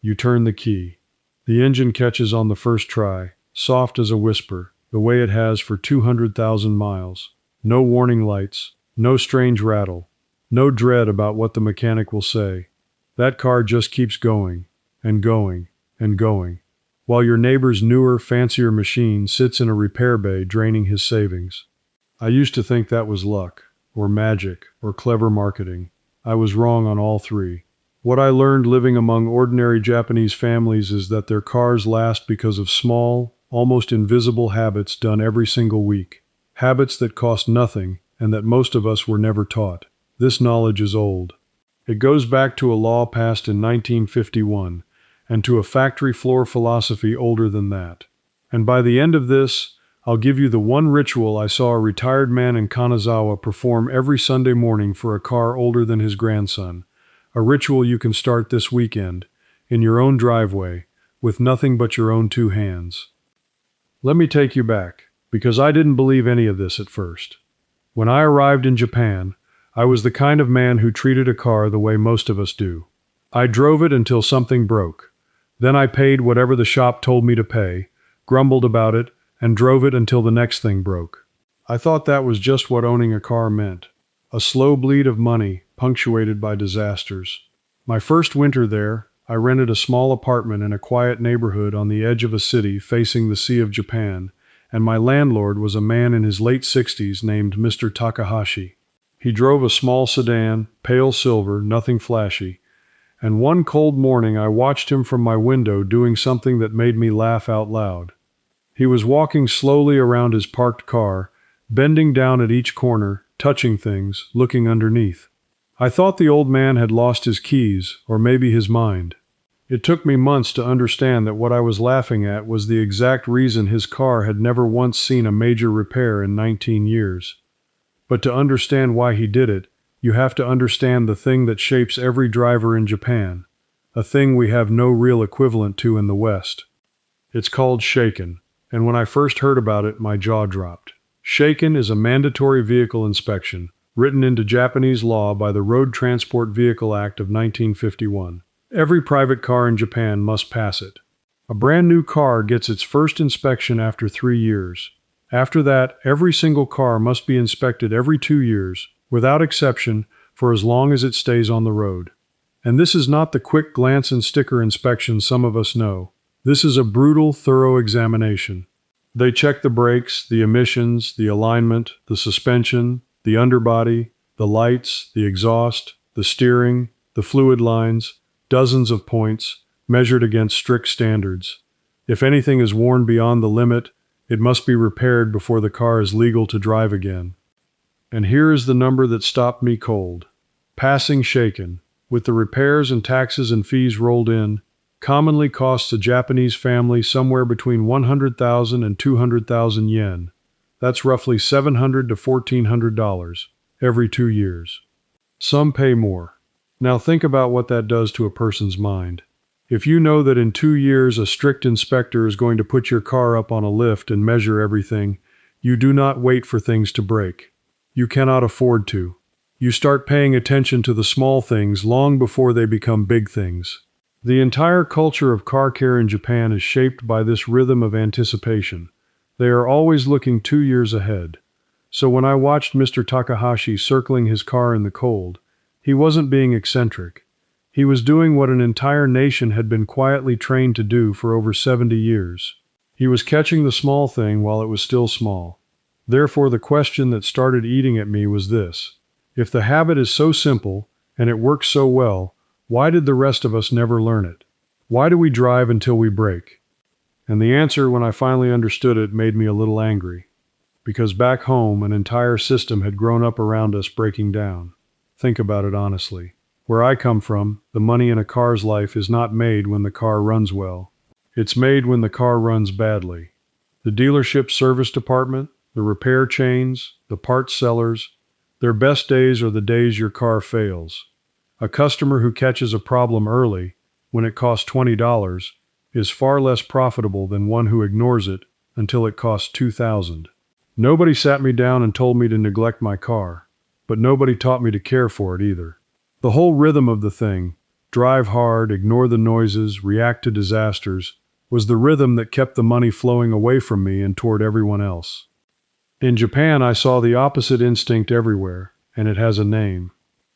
You turn the key. The engine catches on the first try, soft as a whisper, the way it has for 200,000 miles. No warning lights, no strange rattle, no dread about what the mechanic will say. That car just keeps going, and going, and going, while your neighbor's newer, fancier machine sits in a repair bay draining his savings. I used to think that was luck, or magic, or clever marketing. I was wrong on all three. What I learned living among ordinary Japanese families is that their cars last because of small, almost invisible habits done every single week. Habits that cost nothing and that most of us were never taught. This knowledge is old. It goes back to a law passed in 1951 and to a factory floor philosophy older than that. And by the end of this, I'll give you the one ritual I saw a retired man in Kanazawa perform every Sunday morning for a car older than his grandson. A ritual you can start this weekend, in your own driveway, with nothing but your own two hands. Let me take you back, because I didn't believe any of this at first. When I arrived in Japan, I was the kind of man who treated a car the way most of us do. I drove it until something broke. Then I paid whatever the shop told me to pay, grumbled about it, and drove it until the next thing broke. I thought that was just what owning a car meant. A slow bleed of money, punctuated by disasters. My first winter there, I rented a small apartment in a quiet neighborhood on the edge of a city facing the Sea of Japan, and my landlord was a man in his late 60s named Mr. Takahashi. He drove a small sedan, pale silver, nothing flashy, and one cold morning I watched him from my window doing something that made me laugh out loud. He was walking slowly around his parked car, bending down at each corner, touching things, looking underneath. I thought the old man had lost his keys, or maybe his mind. It took me months to understand that what I was laughing at was the exact reason his car had never once seen a major repair in 19 years. But to understand why he did it, you have to understand the thing that shapes every driver in Japan, a thing we have no real equivalent to in the West. It's called shaken, and when I first heard about it, my jaw dropped. Shaken is a mandatory vehicle inspection, written into Japanese law by the Road Transport Vehicle Act of 1951. Every private car in Japan must pass it. A brand new car gets its first inspection after 3 years. After that, every single car must be inspected every 2 years, without exception, for as long as it stays on the road. And this is not the quick glance and sticker inspection some of us know. This is a brutal, thorough examination. They check the brakes, the emissions, the alignment, the suspension, the underbody, the lights, the exhaust, the steering, the fluid lines, dozens of points, measured against strict standards. If anything is worn beyond the limit, it must be repaired before the car is legal to drive again. And here is the number that stopped me cold. Passing shaken, with the repairs and taxes and fees rolled in, commonly costs a Japanese family somewhere between 100,000 and 200,000 yen. That's roughly $700 to $1,400 every 2 years. Some pay more. Now think about what that does to a person's mind. If you know that in 2 years a strict inspector is going to put your car up on a lift and measure everything, you do not wait for things to break. You cannot afford to. You start paying attention to the small things long before they become big things. The entire culture of car care in Japan is shaped by this rhythm of anticipation. They are always looking 2 years ahead. So when I watched Mr. Takahashi circling his car in the cold, he wasn't being eccentric. He was doing what an entire nation had been quietly trained to do for over 70 years. He was catching the small thing while it was still small. Therefore, the question that started eating at me was this: if the habit is so simple, and it works so well, why did the rest of us never learn it? Why do we drive until we break? And the answer, when I finally understood it, made me a little angry. Because back home, an entire system had grown up around us breaking down. Think about it honestly. Where I come from, the money in a car's life is not made when the car runs well. It's made when the car runs badly. The dealership service department, the repair chains, the parts sellers, their best days are the days your car fails. A customer who catches a problem early, when it costs $20, is far less profitable than one who ignores it until it costs $2,000. Nobody sat me down and told me to neglect my car, but nobody taught me to care for it either. The whole rhythm of the thing, drive hard, ignore the noises, react to disasters, was the rhythm that kept the money flowing away from me and toward everyone else. In Japan, I saw the opposite instinct everywhere, and it has a name.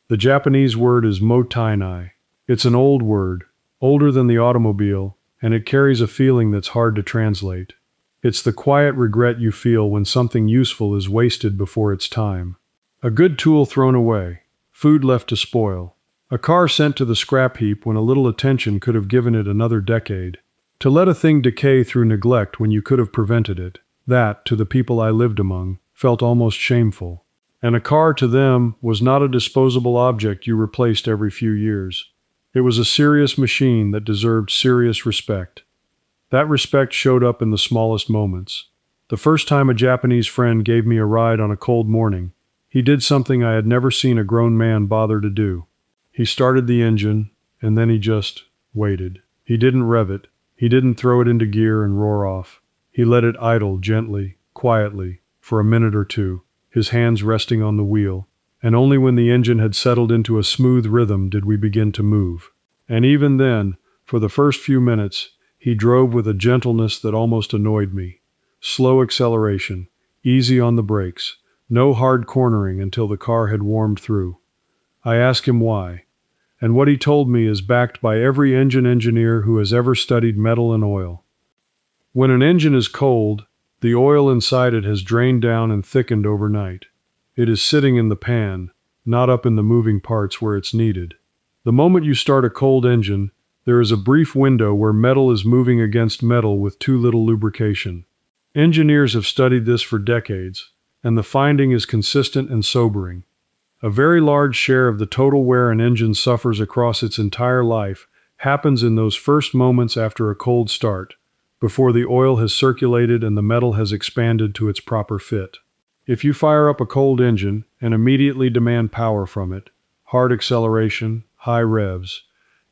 The Japanese word is motainai. It's an old word, older than the automobile, and it carries a feeling that's hard to translate. It's the quiet regret you feel when something useful is wasted before its time. A good tool thrown away, food left to spoil, a car sent to the scrap heap when a little attention could have given it another decade. To let a thing decay through neglect when you could have prevented it, that, to the people I lived among, felt almost shameful. And a car to them was not a disposable object you replaced every few years. It was a serious machine that deserved serious respect. That respect showed up in the smallest moments. The first time a Japanese friend gave me a ride on a cold morning, he did something I had never seen a grown man bother to do. He started the engine, and then he just waited. He didn't rev it. He didn't throw it into gear and roar off. He let it idle gently, quietly, for a minute or two, his hands resting on the wheel, and only when the engine had settled into a smooth rhythm did we begin to move. And even then, for the first few minutes, he drove with a gentleness that almost annoyed me. Slow acceleration, easy on the brakes, no hard cornering until the car had warmed through. I asked him why, and what he told me is backed by every engine engineer who has ever studied metal and oil. When an engine is cold, the oil inside it has drained down and thickened overnight. It is sitting in the pan, not up in the moving parts where it's needed. The moment you start a cold engine, there is a brief window where metal is moving against metal with too little lubrication. Engineers have studied this for decades, and the finding is consistent and sobering. A very large share of the total wear an engine suffers across its entire life happens in those first moments after a cold start, before the oil has circulated and the metal has expanded to its proper fit. If you fire up a cold engine and immediately demand power from it, hard acceleration, high revs,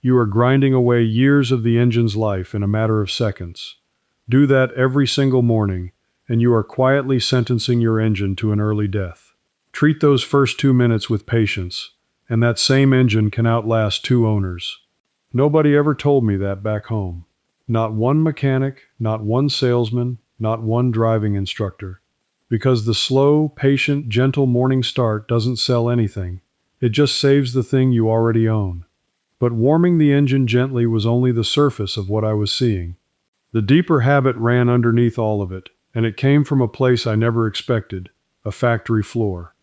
you are grinding away years of the engine's life in a matter of seconds. Do that every single morning, and you are quietly sentencing your engine to an early death. Treat those first 2 minutes with patience, and that same engine can outlast 2 owners. Nobody ever told me that back home. Not one mechanic, not one salesman, not one driving instructor. Because the slow, patient, gentle morning start doesn't sell anything. It just saves the thing you already own. But warming the engine gently was only the surface of what I was seeing. The deeper habit ran underneath all of it, and it came from a place I never expected, a factory floor.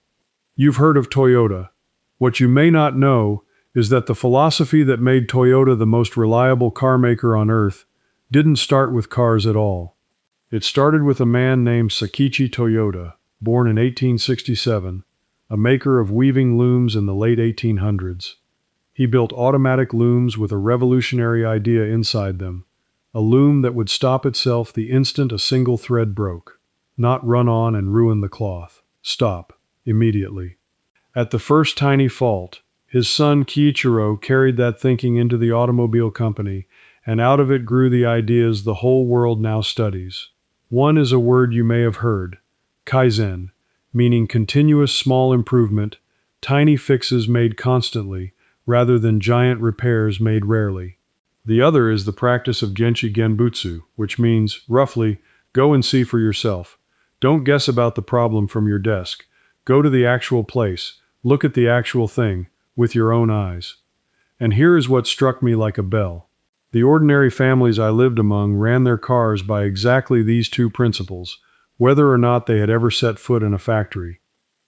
You've heard of Toyota. What you may not know is that the philosophy that made Toyota the most reliable car maker on earth didn't start with cars at all. It started with a man named Sakichi Toyoda, born in 1867, a maker of weaving looms in the late 1800s. He built automatic looms with a revolutionary idea inside them, a loom that would stop itself the instant a single thread broke, not run on and ruin the cloth. Stop, immediately. At the first tiny fault, his son Kiichiro carried that thinking into the automobile company, and out of it grew the ideas the whole world now studies. One is a word you may have heard, kaizen, meaning continuous small improvement, tiny fixes made constantly, rather than giant repairs made rarely. The other is the practice of genchi genbutsu, which means, roughly, go and see for yourself. Don't guess about the problem from your desk. Go to the actual place, look at the actual thing, with your own eyes. And here is what struck me like a bell. The ordinary families I lived among ran their cars by exactly these 2 principles, whether or not they had ever set foot in a factory.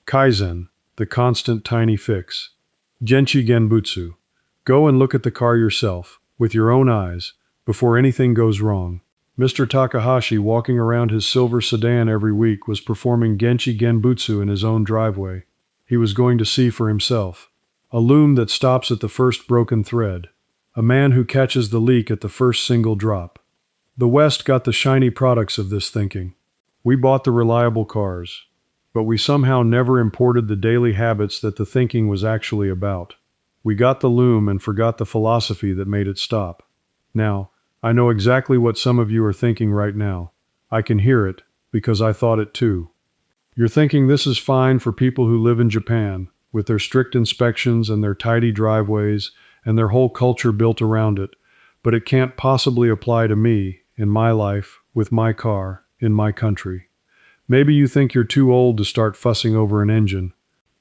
Kaizen, the constant tiny fix. Genchi genbutsu, go and look at the car yourself, with your own eyes, before anything goes wrong. Mr. Takahashi, walking around his silver sedan every week, was performing genchi genbutsu in his own driveway. He was going to see for himself. A loom that stops at the first broken thread. A man who catches the leak at the first single drop. The West got the shiny products of this thinking. We bought the reliable cars, but we somehow never imported the daily habits that the thinking was actually about. We got the loom and forgot the philosophy that made it stop. Now, I know exactly what some of you are thinking right now. I can hear it, because I thought it too. You're thinking this is fine for people who live in Japan, with their strict inspections and their tidy driveways, and their whole culture built around it, but it can't possibly apply to me, in my life, with my car, in my country. Maybe you think you're too old to start fussing over an engine.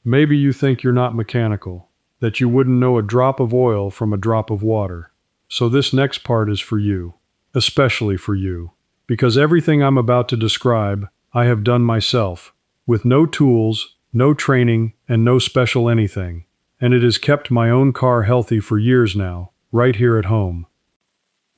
Maybe you think you're not mechanical, that you wouldn't know a drop of oil from a drop of water. So this next part is for you, especially for you, because everything I'm about to describe, I have done myself, with no tools, no training, and no special anything. And it has kept my own car healthy for years now, right here at home.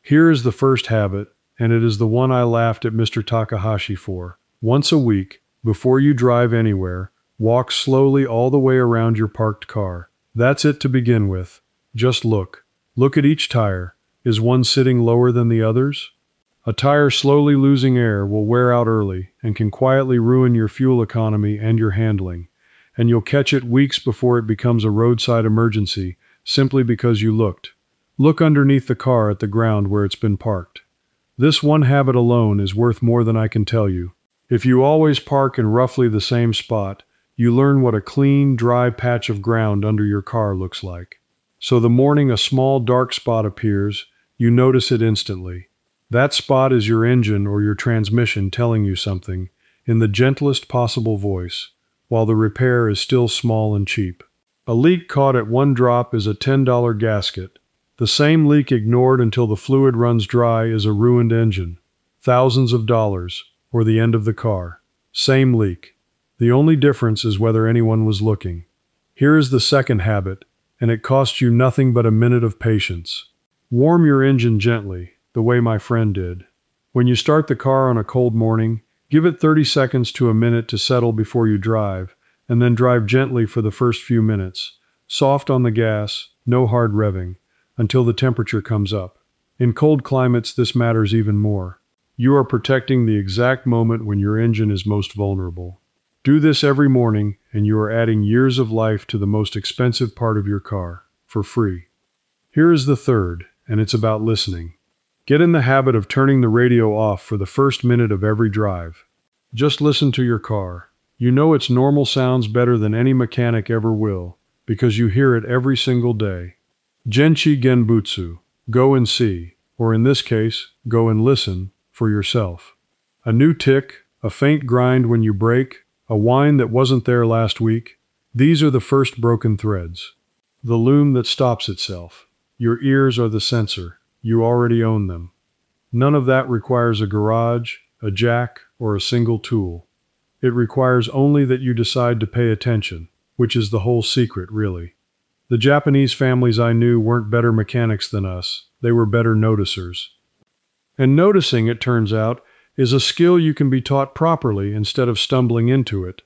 Here is the first habit, and it is the one I laughed at Mr. Takahashi for. Once a week, before you drive anywhere, walk slowly all the way around your parked car. That's it to begin with. Just look. Look at each tire. Is one sitting lower than the others? A tire slowly losing air will wear out early and can quietly ruin your fuel economy and your handling. And you'll catch it weeks before it becomes a roadside emergency, simply because you looked. Look underneath the car at the ground where it's been parked. This one habit alone is worth more than I can tell you. If you always park in roughly the same spot, you learn what a clean, dry patch of ground under your car looks like. So the morning a small dark spot appears, you notice it instantly. That spot is your engine or your transmission telling you something, in the gentlest possible voice, while the repair is still small and cheap. A leak caught at one drop is a $10 gasket. The same leak ignored until the fluid runs dry is a ruined engine. Thousands of dollars, or the end of the car. Same leak. The only difference is whether anyone was looking. Here is the second habit, and it costs you nothing but a minute of patience. Warm your engine gently, the way my friend did. When you start the car on a cold morning, give it 30 seconds to a minute to settle before you drive, and then drive gently for the first few minutes, soft on the gas, no hard revving, until the temperature comes up. In cold climates, this matters even more. You are protecting the exact moment when your engine is most vulnerable. Do this every morning, and you are adding years of life to the most expensive part of your car, for free. Here is the third, and it's about listening. Get in the habit of turning the radio off for the first minute of every drive. Just listen to your car. You know its normal sounds better than any mechanic ever will, because you hear it every single day. Genchi Genbutsu, go and see, or in this case, go and listen, for yourself. A new tick, a faint grind when you brake, a whine that wasn't there last week, these are the first broken threads. The loom that stops itself. Your ears are the sensor. You already own them. None of that requires a garage, a jack, or a single tool. It requires only that you decide to pay attention, which is the whole secret, really. The Japanese families I knew weren't better mechanics than us. They were better noticers. And noticing, it turns out, is a skill you can be taught properly instead of stumbling into it.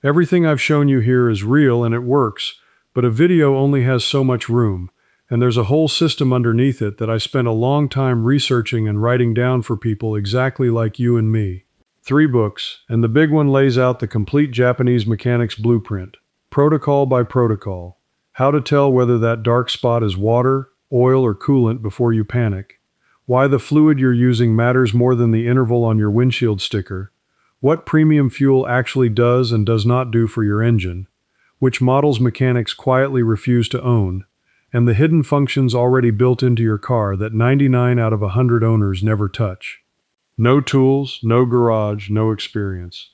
Everything I've shown you here is real and it works, but a video only has so much room, and there's a whole system underneath it that I spent a long time researching and writing down for people exactly like you and me. 3 books, and the big one lays out the complete Japanese mechanics blueprint, protocol by protocol. How to tell whether that dark spot is water, oil, or coolant before you panic. Why the fluid you're using matters more than the interval on your windshield sticker. What premium fuel actually does and does not do for your engine. Which models mechanics quietly refuse to own. And the hidden functions already built into your car that 99 out of 100 owners never touch. No tools, no garage, no experience.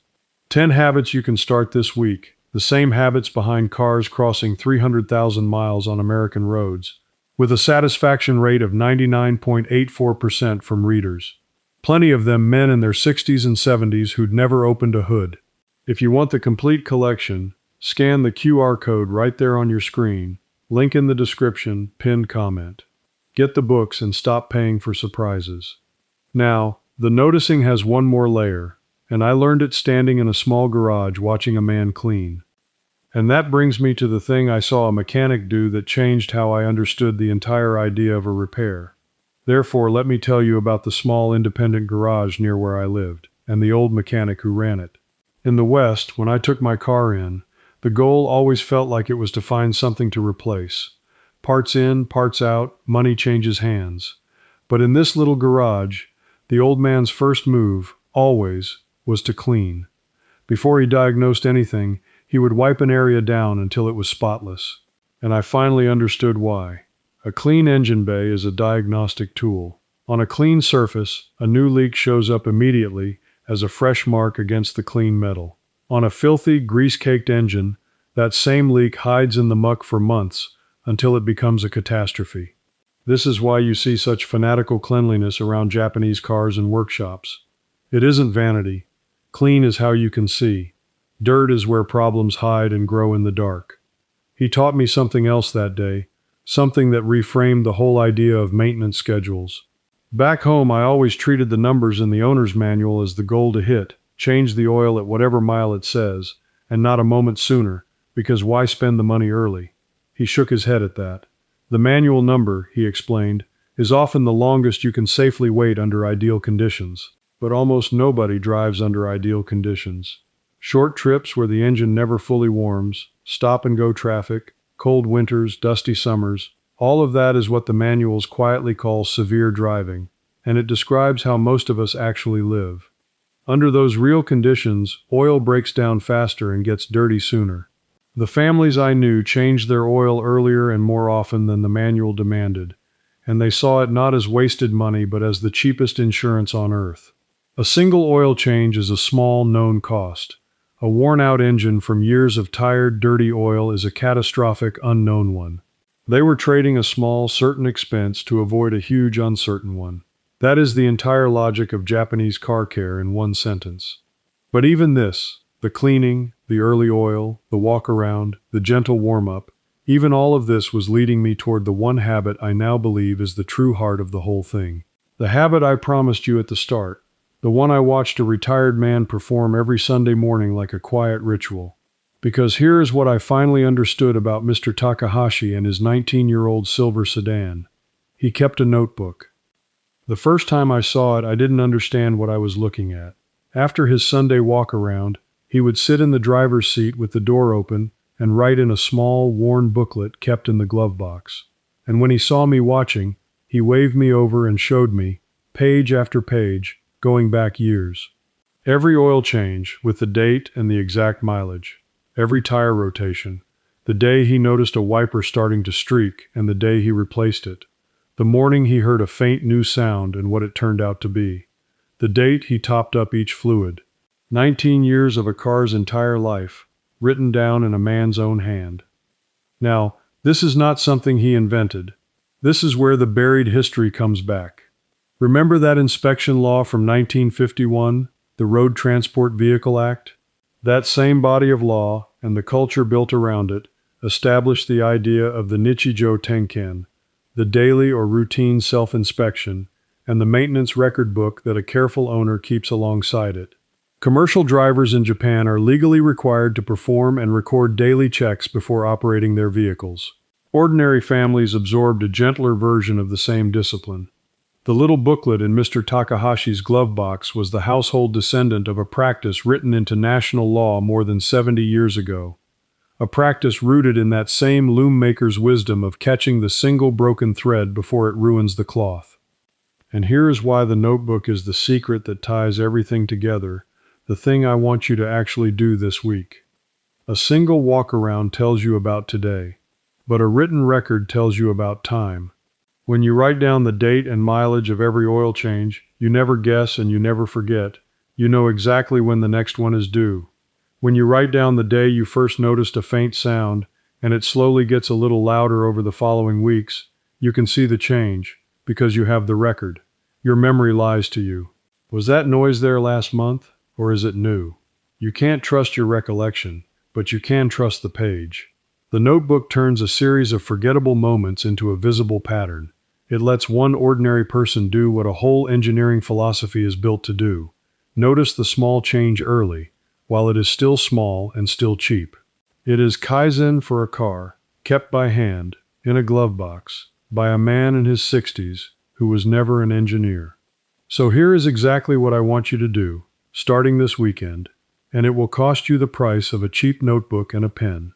10 habits you can start this week. The same habits behind cars crossing 300,000 miles on American roads, with a satisfaction rate of 99.84% from readers. Plenty of them men in their 60s and 70s who'd never opened a hood. If you want the complete collection, scan the QR code right there on your screen, link in the description, pinned comment. Get the books and stop paying for surprises. Now, the noticing has one more layer, and I learned it standing in a small garage watching a man clean. And that brings me to the thing I saw a mechanic do that changed how I understood the entire idea of a repair. Therefore, let me tell you about the small independent garage near where I lived, and the old mechanic who ran it. In the West, when I took my car in, the goal always felt like it was to find something to replace. Parts in, parts out, money changes hands. But in this little garage, the old man's first move, always, was to clean. Before he diagnosed anything, he would wipe an area down until it was spotless. And I finally understood why. A clean engine bay is a diagnostic tool. On a clean surface, a new leak shows up immediately as a fresh mark against the clean metal. On a filthy, grease-caked engine, that same leak hides in the muck for months until it becomes a catastrophe. This is why you see such fanatical cleanliness around Japanese cars and workshops. It isn't vanity. Clean is how you can see. Dirt is where problems hide and grow in the dark. He taught me something else that day, something that reframed the whole idea of maintenance schedules. Back home, I always treated the numbers in the owner's manual as the goal to hit, change the oil at whatever mile it says, and not a moment sooner, because why spend the money early? He shook his head at that. The manual number, he explained, is often the longest you can safely wait under ideal conditions. But almost nobody drives under ideal conditions. Short trips where the engine never fully warms, stop-and-go traffic, cold winters, dusty summers, all of that is what the manuals quietly call severe driving, and it describes how most of us actually live. Under those real conditions, oil breaks down faster and gets dirty sooner. The families I knew changed their oil earlier and more often than the manual demanded, and they saw it not as wasted money but as the cheapest insurance on earth. A single oil change is a small, known cost. A worn-out engine from years of tired, dirty oil is a catastrophic, unknown one. They were trading a small, certain expense to avoid a huge, uncertain one. That is the entire logic of Japanese car care in one sentence. But even this, the cleaning, the early oil, the walk-around, the gentle warm-up, even all of this was leading me toward the one habit I now believe is the true heart of the whole thing. The habit I promised you at the start. The one I watched a retired man perform every Sunday morning like a quiet ritual. Because here is what I finally understood about Mr. Takahashi and his 19-year-old silver sedan. He kept a notebook. The first time I saw it, I didn't understand what I was looking at. After his Sunday walk-around, he would sit in the driver's seat with the door open and write in a small, worn booklet kept in the glove box. And when he saw me watching, he waved me over and showed me, page after page, going back years. Every oil change, with the date and the exact mileage. Every tire rotation. The day he noticed a wiper starting to streak and the day he replaced it. The morning he heard a faint new sound and what it turned out to be. The date he topped up each fluid. 19 years of a car's entire life, written down in a man's own hand. Now, this is not something he invented. This is where the buried history comes back. Remember that inspection law from 1951, the Road Transport Vehicle Act? That same body of law, and the culture built around it, established the idea of the Nichijo Tenken, the daily or routine self-inspection, and the maintenance record book that a careful owner keeps alongside it. Commercial drivers in Japan are legally required to perform and record daily checks before operating their vehicles. Ordinary families absorbed a gentler version of the same discipline. The little booklet in Mr. Takahashi's glove box was the household descendant of a practice written into national law more than 70 years ago. A practice rooted in that same loom maker's wisdom of catching the single broken thread before it ruins the cloth. And here is why the notebook is the secret that ties everything together, the thing I want you to actually do this week. A single walk-around tells you about today, but a written record tells you about time. When you write down the date and mileage of every oil change, you never guess and you never forget. You know exactly when the next one is due. When you write down the day you first noticed a faint sound, and it slowly gets a little louder over the following weeks, you can see the change, because you have the record. Your memory lies to you. Was that noise there last month, or is it new? You can't trust your recollection, but you can trust the page. The notebook turns a series of forgettable moments into a visible pattern. It lets one ordinary person do what a whole engineering philosophy is built to do. Notice the small change early, while it is still small and still cheap. It is Kaizen for a car, kept by hand, in a glove box, by a man in his 60s who was never an engineer. So here is exactly what I want you to do, starting this weekend, and it will cost you the price of a cheap notebook and a pen.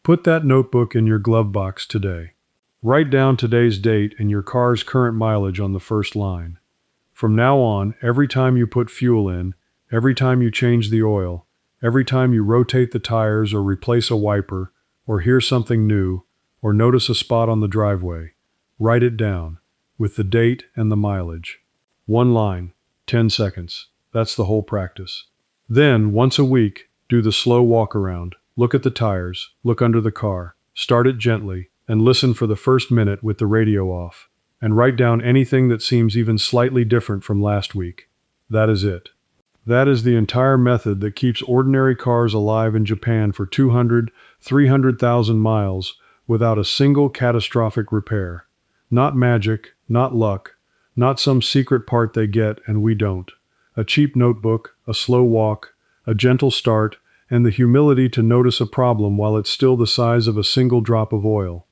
Put that notebook in your glove box today. Write down today's date and your car's current mileage on the first line. From now on, every time you put fuel in, every time you change the oil, every time you rotate the tires or replace a wiper, or hear something new, or notice a spot on the driveway, Write it down, with the date and the mileage. One line, 10 seconds. That's the whole practice. Then, once a week, do the slow walk around. Look at the tires, look under the car, start it gently, and listen for the first minute with the radio off. And write down anything that seems even slightly different from last week. That is it. That is the entire method that keeps ordinary cars alive in Japan for 200, 300,000 miles without a single catastrophic repair. Not magic, not luck, not some secret part they get and we don't. A cheap notebook, a slow walk, a gentle start, and the humility to notice a problem while it's still the size of a single drop of oil.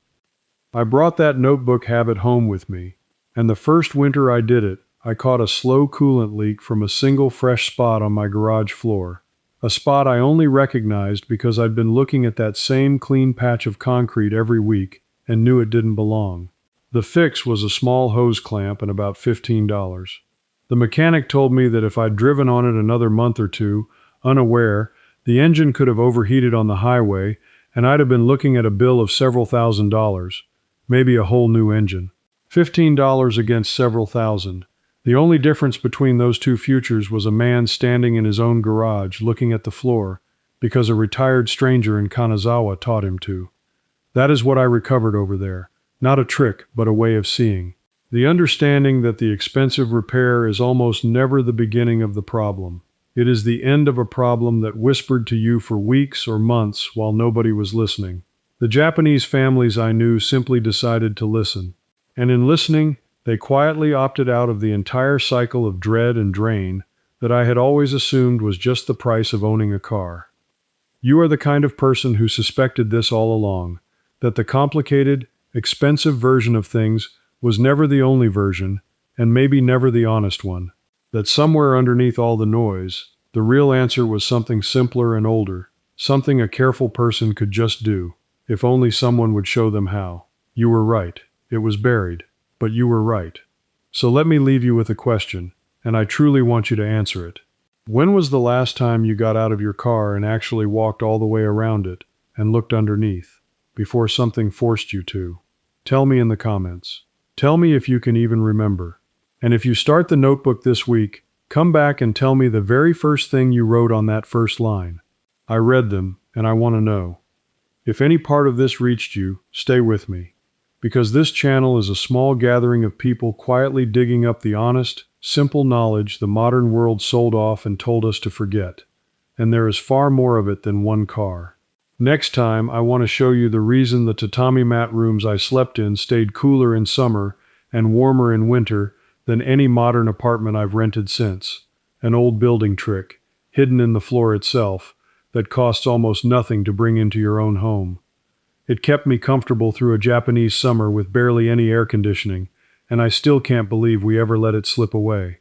I brought that notebook habit home with me, and the first winter I did it, I caught a slow coolant leak from a single fresh spot on my garage floor. A spot I only recognized because I'd been looking at that same clean patch of concrete every week and knew it didn't belong. The fix was a small hose clamp and about $15. The mechanic told me that if I'd driven on it another month or two, unaware, the engine could have overheated on the highway and I'd have been looking at a bill of several $1,000s, maybe a whole new engine. $15 against several thousand. The only difference between those two futures was a man standing in his own garage looking at the floor because a retired stranger in Kanazawa taught him to. That is what I recovered over there. Not a trick, but a way of seeing. The understanding that the expensive repair is almost never the beginning of the problem. It is the end of a problem that whispered to you for weeks or months while nobody was listening. The Japanese families I knew simply decided to listen. And in listening, they quietly opted out of the entire cycle of dread and drain that I had always assumed was just the price of owning a car. You are the kind of person who suspected this all along, that the complicated, expensive version of things was never the only version, and maybe never the honest one. That somewhere underneath all the noise, the real answer was something simpler and older, something a careful person could just do, if only someone would show them how. You were right. It was buried. But you were right. So let me leave you with a question, and I truly want you to answer it. When was the last time you got out of your car and actually walked all the way around it and looked underneath, before something forced you to? Tell me in the comments. Tell me if you can even remember. And if you start the notebook this week, come back and tell me the very first thing you wrote on that first line. I read them, and I want to know. If any part of this reached you, stay with me. Because this channel is a small gathering of people quietly digging up the honest, simple knowledge the modern world sold off and told us to forget. And there is far more of it than one car. Next time, I want to show you the reason the tatami mat rooms I slept in stayed cooler in summer and warmer in winter than any modern apartment I've rented since. An old building trick, hidden in the floor itself, that costs almost nothing to bring into your own home. It kept me comfortable through a Japanese summer with barely any air conditioning, and I still can't believe we ever let it slip away.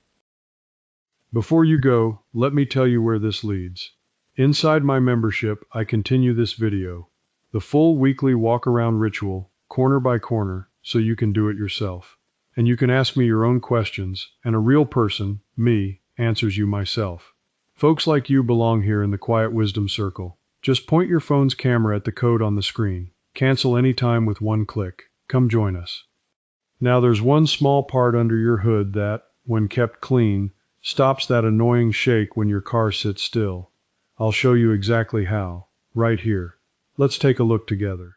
Before you go, let me tell you where this leads. Inside my membership, I continue this video, the full weekly walk-around ritual, corner by corner, so you can do it yourself. And you can ask me your own questions, and a real person, me, answers you myself. Folks like you belong here in the Quiet Wisdom Circle. Just point your phone's camera at the code on the screen. Cancel anytime with one click. Come join us. Now there's one small part under your hood that, when kept clean, stops that annoying shake when your car sits still. I'll show you exactly how, right here. Let's take a look together.